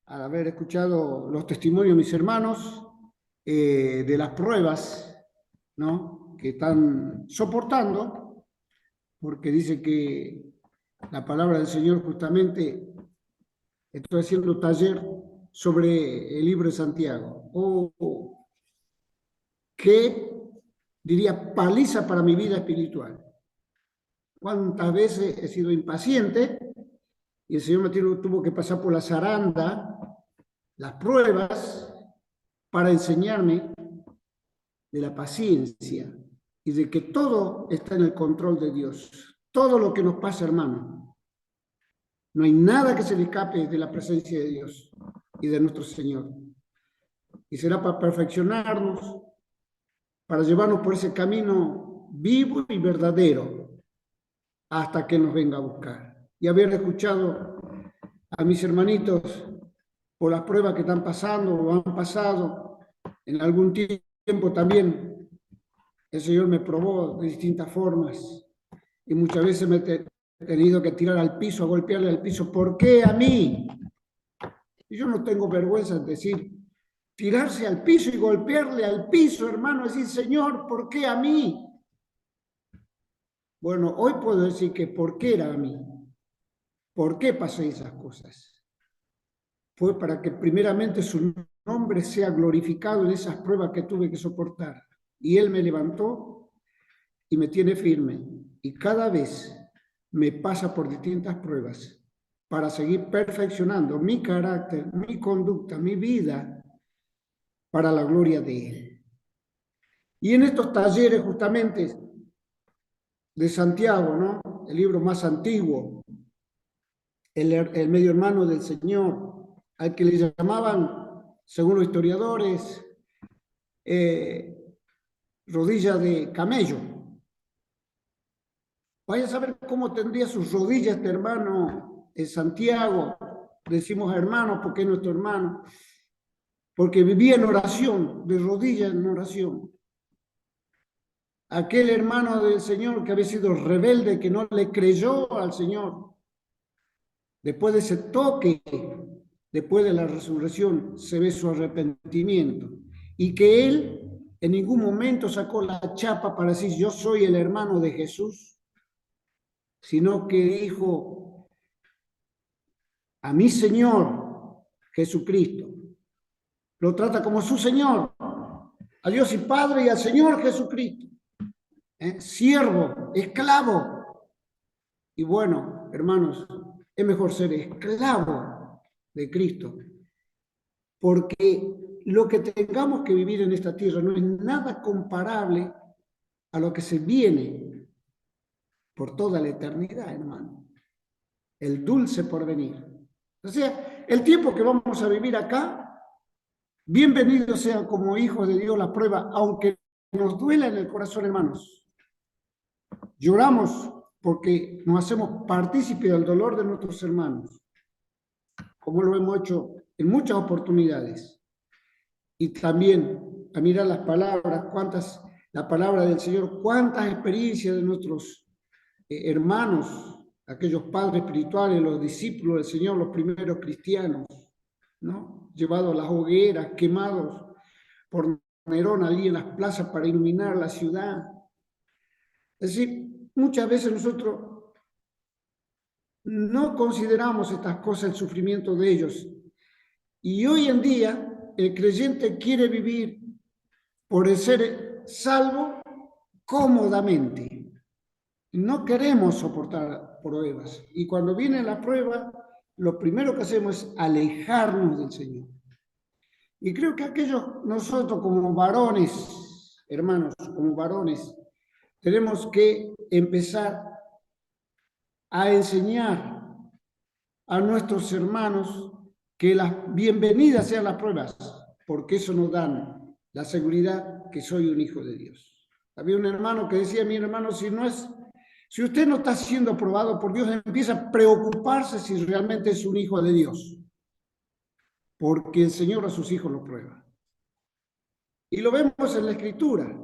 al haber escuchado los testimonios de mis hermanos, de las pruebas, ¿no?, que están soportando, porque dice que la palabra del Señor justamente, estoy haciendo taller sobre el libro de Santiago. Qué, diría, paliza para mi vida espiritual. ¿Cuántas veces he sido impaciente y el Señor me tuvo que pasar por la zaranda, las pruebas, para enseñarme de la paciencia y de que todo está en el control de Dios? Todo lo que nos pasa, hermano, no hay nada que se le escape de la presencia de Dios y de nuestro Señor. Y será para perfeccionarnos, para llevarnos por ese camino vivo y verdadero, hasta que nos venga a buscar. Y haber escuchado a mis hermanitos por las pruebas que están pasando o han pasado, en algún tiempo también el Señor me probó de distintas formas y muchas veces me he tenido que tirar al piso, a golpearle al piso. ¿Por qué a mí? Y yo no tengo vergüenza de decir, tirarse al piso y golpearle al piso, hermano, decir, Señor, ¿por qué a mí? Bueno, hoy puedo decir que ¿por qué era a mí? ¿Por qué pasé esas cosas? Fue para que primeramente su nombre sea glorificado en esas pruebas que tuve que soportar. Y Él me levantó y me tiene firme. Y cada vez me pasa por distintas pruebas para seguir perfeccionando mi carácter, mi conducta, mi vida, para la gloria de Él. Y en estos talleres justamente de Santiago, ¿no?, el libro más antiguo, el medio hermano del Señor, al que le llamaban, según los historiadores, rodilla de camello. Vaya a saber cómo tendría sus rodillas este hermano en Santiago. Decimos hermano porque es nuestro hermano, porque vivía en oración, de rodillas en oración. Aquel hermano del Señor que había sido rebelde, que no le creyó al Señor, después de ese toque, después de la resurrección, se ve su arrepentimiento. Y que él en ningún momento sacó la chapa para decir, yo soy el hermano de Jesús, sino que dijo, a mi Señor Jesucristo. Lo trata como su Señor, a Dios y Padre y al Señor Jesucristo. Siervo, esclavo. Y bueno, hermanos, es mejor ser esclavo de Cristo, porque lo que tengamos que vivir en esta tierra no es nada comparable a lo que se viene por toda la eternidad, hermano. El dulce porvenir. O sea, el tiempo que vamos a vivir acá, bienvenido sea como hijos de Dios la prueba, aunque nos duela en el corazón, hermanos. Lloramos porque nos hacemos partícipes del dolor de nuestros hermanos, como lo hemos hecho en muchas oportunidades. Y también a mirar las palabras, la palabra del Señor, cuántas experiencias de nuestros hermanos, aquellos padres espirituales, los discípulos del Señor, los primeros cristianos, ¿no?, llevados a las hogueras, quemados por Nerón allí en las plazas para iluminar la ciudad. Es decir, muchas veces nosotros no consideramos estas cosas, el sufrimiento de ellos. Y hoy en día el creyente quiere vivir por el ser salvo cómodamente. No queremos soportar pruebas. Y cuando viene la prueba, lo primero que hacemos es alejarnos del Señor. Y creo que nosotros como varones, hermanos, como varones, tenemos que empezar a enseñar a nuestros hermanos que las bienvenidas sean las pruebas, porque eso nos dan la seguridad que soy un hijo de Dios. Había un hermano que decía, mi hermano, si usted no está siendo aprobado por Dios, empieza a preocuparse si realmente es un hijo de Dios, porque el Señor a sus hijos lo prueba. Y lo vemos en la Escritura.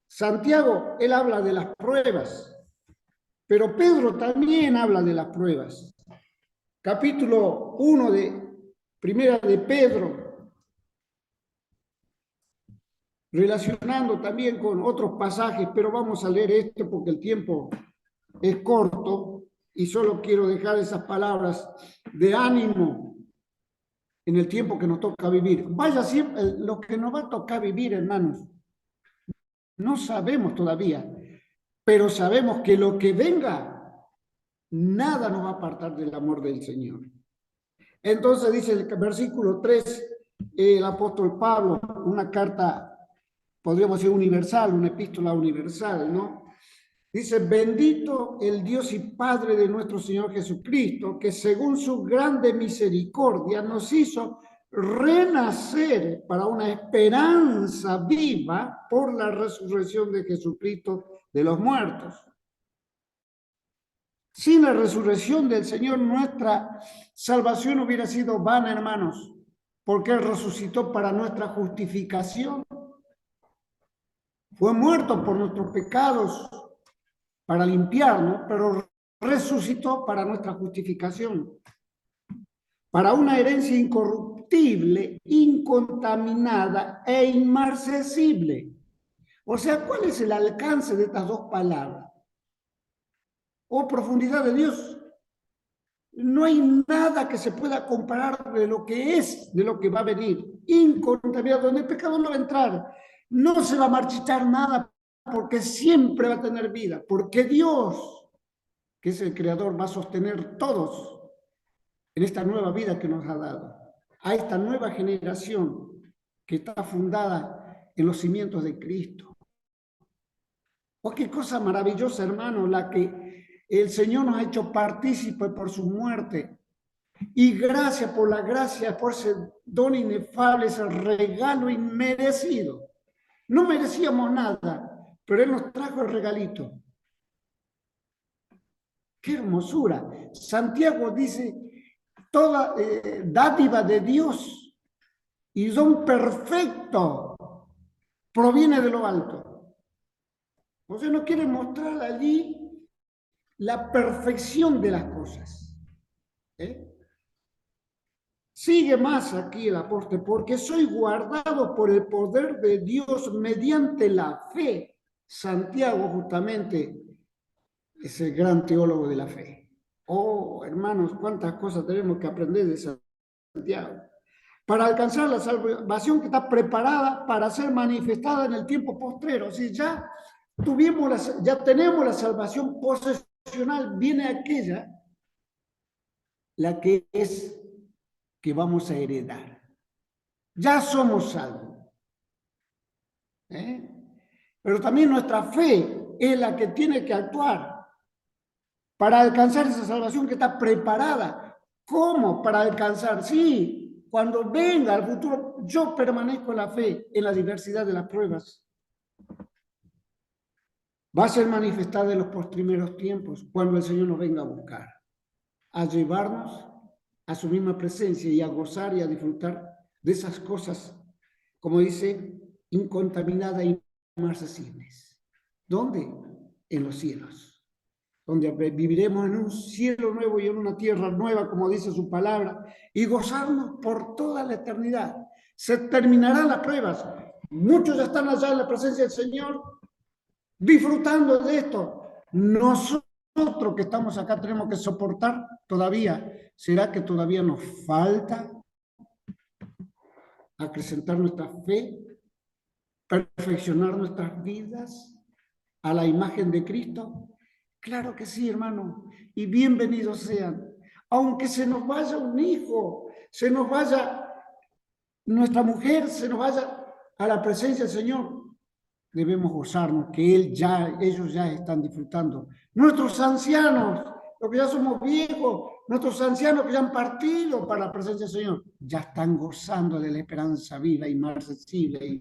Santiago, él habla de las pruebas, pero Pedro también habla de las pruebas. Capítulo 1 Primera de Pedro, relacionando también con otros pasajes, pero vamos a leer esto porque el tiempo es corto y solo quiero dejar esas palabras de ánimo en el tiempo que nos toca vivir. Vaya siempre, lo que nos va a tocar vivir, hermanos, no sabemos todavía, pero sabemos que lo que venga, nada nos va a apartar del amor del Señor. Entonces dice el versículo 3, el apóstol Pablo, una carta, podríamos decir universal, una epístola universal, ¿no? Dice, bendito el Dios y Padre de nuestro Señor Jesucristo, que según su grande misericordia nos hizo renacer para una esperanza viva por la resurrección de Jesucristo de los muertos. Sin la resurrección del Señor, nuestra salvación hubiera sido vana, hermanos, porque Él resucitó para nuestra justificación. Fue muerto por nuestros pecados para limpiarnos, pero resucitó para nuestra justificación, para una herencia incorruptible, incontaminada e inmarcesible. O sea, ¿cuál es el alcance de estas dos palabras? Oh, profundidad de Dios. No hay nada que se pueda comparar de lo que es, de lo que va a venir. Incontaminado, donde el pecado no va a entrar. No se va a marchitar nada porque siempre va a tener vida. Porque Dios, que es el creador, va a sostener todos en esta nueva vida que nos ha dado. A esta nueva generación que está fundada en los cimientos de Cristo. Oh, qué cosa maravillosa, hermano, la que el Señor nos ha hecho partícipe por su muerte. Y gracias por la gracia, por ese don inefable, ese regalo inmerecido. No merecíamos nada, pero Él nos trajo el regalito. ¡Qué hermosura! Santiago dice, toda dádiva de Dios y don perfecto proviene de lo alto. O sea, no quiere mostrar allí la perfección de las cosas. Sigue más aquí el apóstol, porque soy guardado por el poder de Dios mediante la fe. Santiago justamente es el gran teólogo de la fe. Oh, hermanos, cuántas cosas tenemos que aprender de Santiago. Para alcanzar la salvación que está preparada para ser manifestada en el tiempo postrero. Si ya ya tenemos la salvación posesional, viene aquella, la que es que vamos a heredar. Ya somos salvos. Pero también nuestra fe es la que tiene que actuar para alcanzar esa salvación que está preparada. ¿Cómo? Para alcanzar, sí, cuando venga el futuro, yo permanezco en la fe, en la diversidad de las pruebas. Va a ser manifestada en los postrimeros tiempos, cuando el Señor nos venga a buscar, a llevarnos a su misma presencia y a gozar y a disfrutar de esas cosas, como dice, incontaminadas e inmarcesibles. ¿Dónde? En los cielos, donde viviremos en un cielo nuevo y en una tierra nueva, como dice su palabra, y gozarnos por toda la eternidad. Se terminarán las pruebas. Muchos ya están allá en la presencia del Señor, disfrutando de esto. Nosotros que estamos acá tenemos que soportar todavía. ¿Será que todavía nos falta acrecentar nuestra fe, perfeccionar nuestras vidas a la imagen de Cristo? Claro que sí, hermano, y bienvenidos sean. Aunque se nos vaya un hijo, se nos vaya nuestra mujer, se nos vaya a la presencia del Señor, debemos gozarnos que ellos ya están disfrutando. Nuestros ancianos, los que ya somos viejos, nuestros ancianos que ya han partido para la presencia del Señor, ya están gozando de la esperanza viva, inmarcesible y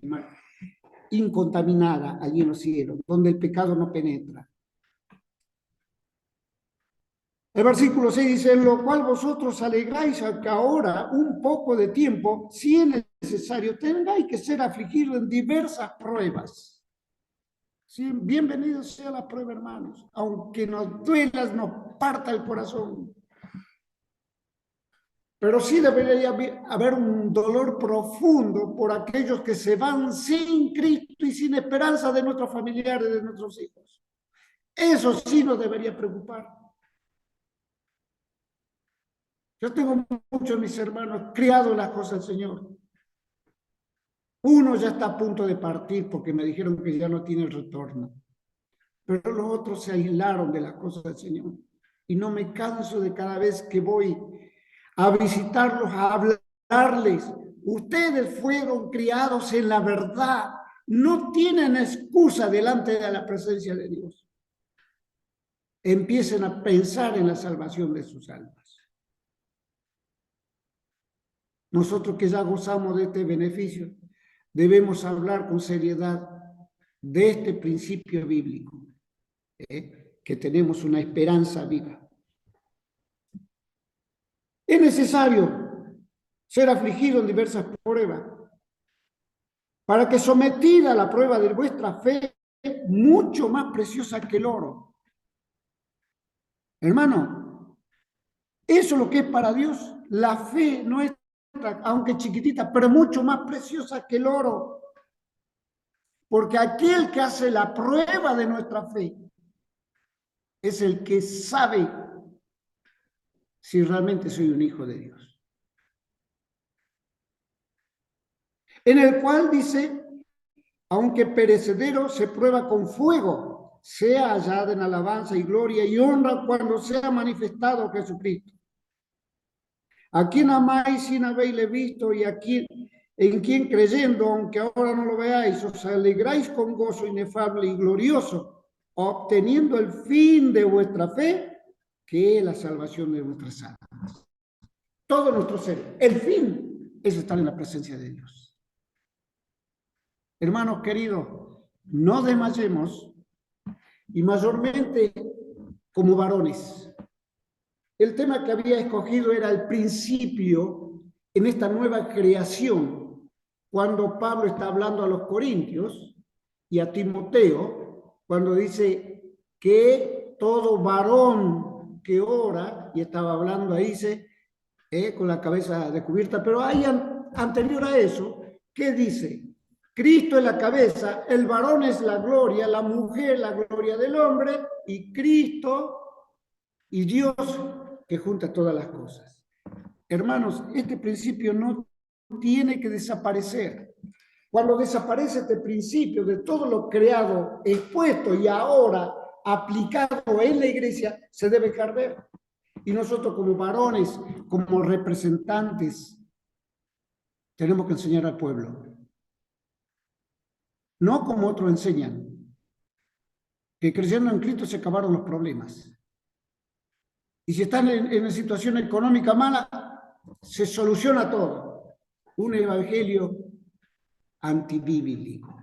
incontaminada allí en los cielos, donde el pecado no penetra. El versículo 6 dice, en lo cual vosotros alegráis que ahora un poco de tiempo, si es necesario, tengáis que ser afligidos en diversas pruebas. Sí, bienvenido sea la prueba, hermanos, aunque nos duela, nos parta el corazón. Pero sí debería haber un dolor profundo por aquellos que se van sin Cristo y sin esperanza de nuestros familiares, de nuestros hijos. Eso sí nos debería preocupar. Yo tengo muchos de mis hermanos criados en las cosas del Señor. Uno ya está a punto de partir porque me dijeron que ya no tiene retorno. Pero los otros se aislaron de las cosas del Señor. Y no me canso de cada vez que voy a visitarlos, a hablarles. Ustedes fueron criados en la verdad. No tienen excusa delante de la presencia de Dios. Empiecen a pensar en la salvación de sus almas. Nosotros que ya gozamos de este beneficio, debemos hablar con seriedad de este principio bíblico, que tenemos una esperanza viva. Es necesario ser afligido en diversas pruebas, para que sometida a la prueba de vuestra fe, mucho más preciosa que el oro. Hermano, eso es lo que es para Dios, la fe nuestra, aunque chiquitita, pero mucho más preciosa que el oro. Porque aquel que hace la prueba de nuestra fe es el que sabe si realmente soy un hijo de Dios. En el cual dice, aunque perecedero se prueba con fuego, sea hallada en alabanza y gloria y honra cuando sea manifestado Jesucristo. A quien amáis sin haberle visto y a quien, en quien creyendo, aunque ahora no lo veáis, os alegráis con gozo inefable y glorioso, obteniendo el fin de vuestra fe, que es la salvación de vuestras almas. Todo nuestro ser, el fin es estar en la presencia de Dios. Hermanos queridos, no desmayemos, y mayormente como varones. El tema que había escogido era el principio en esta nueva creación, cuando Pablo está hablando a los corintios y a Timoteo, cuando dice que todo varón que ora, y estaba hablando ahí, dice, con la cabeza descubierta, pero hay anterior a eso, ¿qué dice? Cristo es la cabeza, el varón es la gloria, la mujer la gloria del hombre, y Cristo y Dios que junta todas las cosas. Hermanos, este principio no tiene que desaparecer. Cuando desaparece este principio de todo lo creado, expuesto y ahora aplicado en la iglesia, se debe perder. Y nosotros como varones, como representantes, tenemos que enseñar al pueblo. No como otros enseñan, que creyendo en Cristo se acabaron los problemas. Y si están en una situación económica mala, se soluciona todo. Un evangelio antibíblico.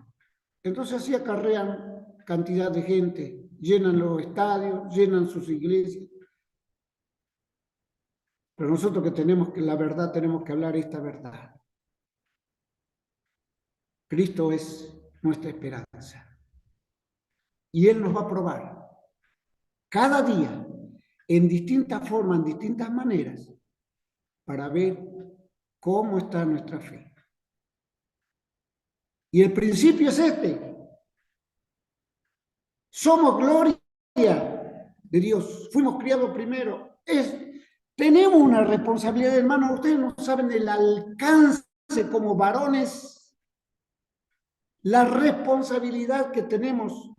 Entonces así acarrean cantidad de gente, llenan los estadios, llenan sus iglesias. Pero nosotros que tenemos que, la verdad, tenemos que hablar esta verdad. Cristo es nuestra esperanza. Y Él nos va a probar cada día, en distintas formas, en distintas maneras, para ver cómo está nuestra fe. Y el principio es este. Somos gloria de Dios. Fuimos criados primero. Tenemos una responsabilidad, hermano. Ustedes no saben el alcance como varones, la responsabilidad que tenemos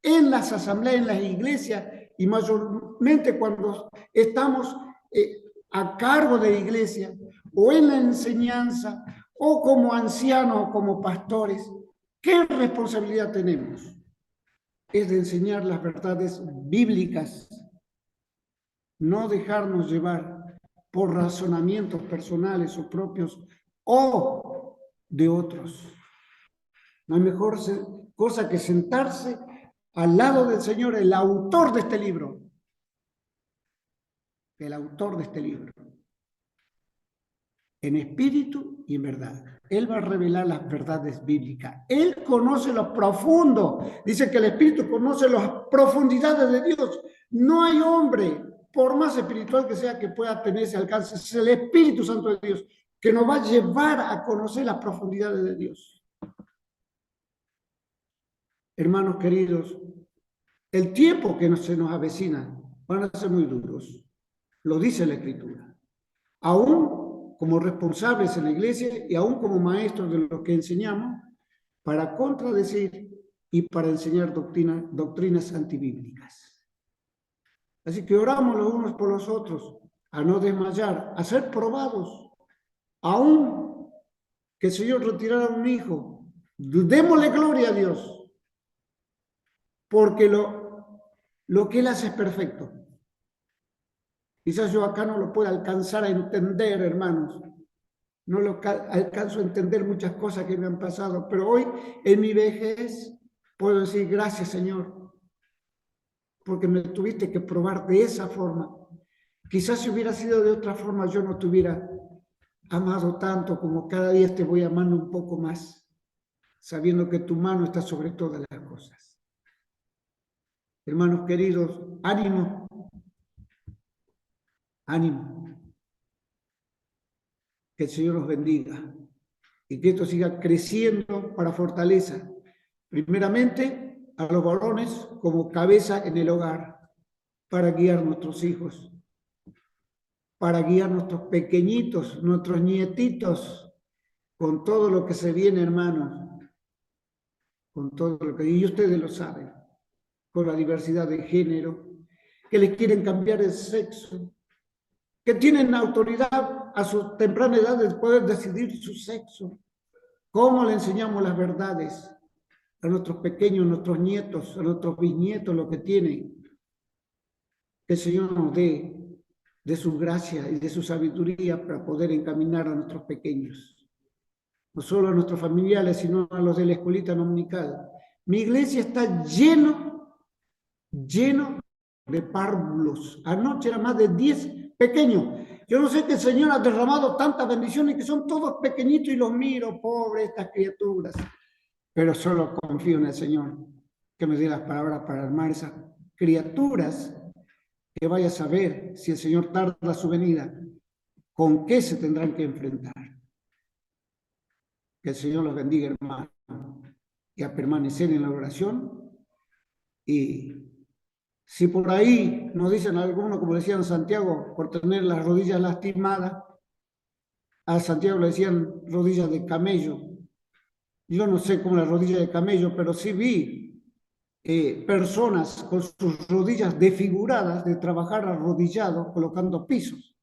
en las asambleas, en las iglesias, y mayormente cuando estamos a cargo de la iglesia, o en la enseñanza, o como ancianos, o como pastores. ¿Qué responsabilidad tenemos? Es de enseñar las verdades bíblicas, no dejarnos llevar por razonamientos personales o propios o de otros. No hay mejor cosa que sentarse al lado del Señor, el autor de este libro. El autor de este libro. En espíritu y en verdad. Él va a revelar las verdades bíblicas. Él conoce lo profundo. Dice que el espíritu conoce las profundidades de Dios. No hay hombre por más espiritual que sea que pueda tener ese alcance, es el Espíritu Santo de Dios que nos va a llevar a conocer las profundidades de Dios. Hermanos queridos, el tiempo que se nos avecina van a ser muy duros, lo dice la Escritura. Aún como responsables en la iglesia y aún como maestros de lo que enseñamos, para contradecir y para enseñar doctrinas antibíblicas. Así que oramos los unos por los otros, a no desmayar, a ser probados, aún que el Señor retirara un hijo, démosle gloria a Dios, porque lo que Él hace es perfecto. Quizás yo acá no lo pueda alcanzar a entender, hermanos, no lo alcanzo a entender muchas cosas que me han pasado, pero hoy en mi vejez puedo decir gracias, Señor, porque me tuviste que probar de esa forma. Quizás si hubiera sido de otra forma yo no te hubiera amado tanto como cada día te voy amando un poco más, sabiendo que tu mano está sobre todas las cosas. Hermanos queridos, ánimo, ánimo. Que el Señor nos bendiga y que esto siga creciendo para fortaleza. Primeramente, a los varones como cabeza en el hogar, para guiar a nuestros hijos, para guiar a nuestros pequeñitos, nuestros nietitos, con todo lo que se viene, hermanos, con todo lo que, y ustedes lo saben, con la diversidad de género, que les quieren cambiar el sexo, que tienen autoridad a su temprana edad de poder decidir su sexo. ¿Cómo le enseñamos las verdades a nuestros pequeños, a nuestros nietos, a nuestros bisnietos, lo que tienen? Que el Señor nos dé de su gracia y de su sabiduría para poder encaminar a nuestros pequeños. No solo a nuestros familiares, sino a los de la escuelita dominical. Mi iglesia está lleno de párvulos. Anoche eran más de 10 pequeños. Yo no sé que el Señor ha derramado tantas bendiciones que son todos pequeñitos y los miro, pobres estas criaturas. Pero solo confío en el Señor, que me dé las palabras para armar esas criaturas, que vaya a saber si el Señor tarda su venida, con qué se tendrán que enfrentar. Que el Señor los bendiga, hermano, y a permanecer en la oración. Y si por ahí nos dicen algunos, como decían Santiago, por tener las rodillas lastimadas, a Santiago le decían rodillas de camello. Yo no sé cómo la rodilla de camello, pero sí vi personas con sus rodillas desfiguradas de trabajar arrodillado colocando pisos.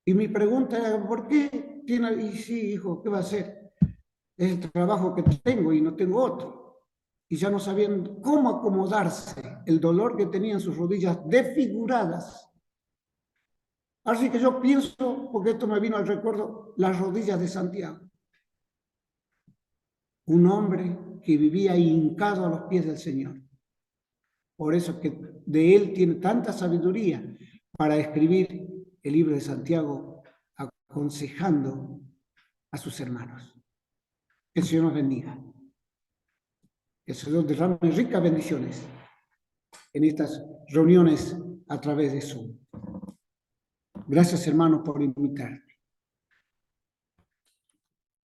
Y mi pregunta era, ¿por qué tiene? Y sí, hijo, ¿qué va a hacer? Es el trabajo que tengo y no tengo otro. Y ya no sabían cómo acomodarse, el dolor que tenían sus rodillas desfiguradas. Así que yo pienso, porque esto me vino al recuerdo, las rodillas de Santiago. Un hombre que vivía hincado a los pies del Señor. Por eso que de él tiene tanta sabiduría para escribir el libro de Santiago, aconsejando a sus hermanos. Que el Señor nos bendiga. Que el Señor derrame ricas bendiciones en estas reuniones a través de Zoom. Gracias, hermanos, por invitarme.